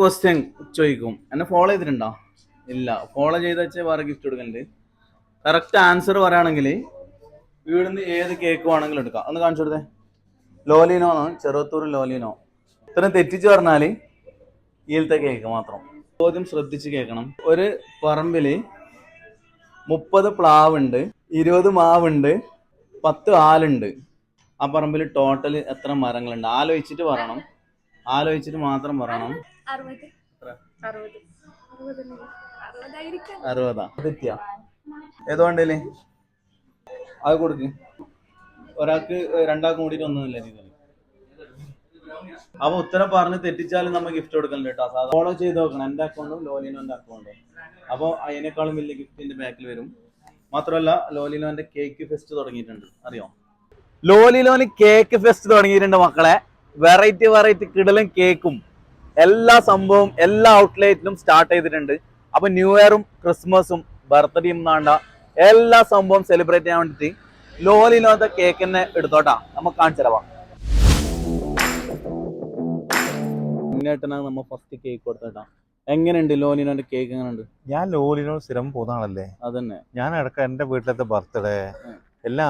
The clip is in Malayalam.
ക്വസ്റ്റ്യൻ ചോദിക്കും എന്നെ ഫോളോ ചെയ്തിട്ടുണ്ടോ? ഇല്ല. ഫോളോ ചെയ്ത് വെച്ചാൽ വേറെ ഗിഫ്റ്റ് കൊടുക്കലുണ്ട്. കറക്റ്റ് ആൻസർ പറയുകയാണെങ്കിൽ വീടിന്ന് ഏത് കേക്ക് വേണമെങ്കിലും എടുക്കാം. ഒന്ന് കാണിച്ചു കൊടുത്തേ. ലോലിനോ ആണ്, ചെറുത്തൂർ ലോലിനോ. ഇത്രയും തെറ്റിച്ച് പറഞ്ഞാൽ ഈലത്തെ കേക്ക് മാത്രം. ചോദ്യം ശ്രദ്ധിച്ച് കേൾക്കണം. ഒരു പറമ്പില് 30 പ്ലാവുണ്ട്, 20 മാവുണ്ട്, 10 ആലുണ്ട്. ആ പറമ്പിൽ ടോട്ടൽ എത്ര മരങ്ങളുണ്ട്? ആലോചിച്ചിട്ട് പറയണം. ആലോചിച്ചിട്ട് മാത്രം പറയണം. 60. തെറ്റിയാ? ഏതോണ്ടല്ലേ അത് കൊടുക്ക്. ഒരാൾക്ക് രണ്ടാൾക്കും കൂടിയിട്ട് ഒന്നുമില്ല രീതിയിൽ. അപ്പൊ ഉത്തരം പറഞ്ഞ് തെറ്റിച്ചാലും നമ്മൾ ഗിഫ്റ്റ് കൊടുക്കലുണ്ട് കേട്ടോ. ഫോളോ ചെയ്ത് നോക്കണം. എന്റെ അക്കൗണ്ടും ലോലിനോന്റെ അക്കൗണ്ടും. അപ്പോൾ അതിനേക്കാളും വലിയ ഗിഫ്റ്റിന്റെ ബാക്കിൽ വരും. മാത്രമല്ല ലോലിനോന്റെ കേക്ക് ഫെസ്റ്റ് തുടങ്ങിയിട്ടുണ്ട്. അറിയോ? ലോലിലോന് കേക്ക് ഫെസ്റ്റ് തുടങ്ങിയിട്ടുണ്ട് മക്കളെ. വെറൈറ്റി കിടലും കേക്കും എല്ലാ സംഭവം എല്ലാ ഔട്ട്ലെറ്റിലും സ്റ്റാർട്ട് ചെയ്തിട്ടുണ്ട്. അപ്പൊ ന്യൂ ഇയറും ക്രിസ്മസും ബർത്ത്ഡേയും നാണ്ട എല്ലാ സംഭവം സെലിബ്രേറ്റ് ചെയ്യാൻ വേണ്ടിട്ട് ലോലിലോന്റെ കേക്ക് തന്നെ എടുത്തോട്ടാ. നമുക്ക് കാണിച്ചു തരാം. മുന്നേട്ടനാണ് നമ്മ ഫസ്റ്റ് കേക്ക് കൊടുത്തോട്ടാ. എങ്ങനെയുണ്ട് ലോലിനോന്റെ കേക്ക്? എങ്ങനെയുണ്ട്? ഞാൻ ലോലിനോ സ്ഥിരം പോകുന്ന ആളല്ലേ. അതന്നെ ഞാൻ ഇടയ്ക്ക് എന്റെ വീട്ടിലത്തെ ബർത്ത്ഡേ എല്ലാം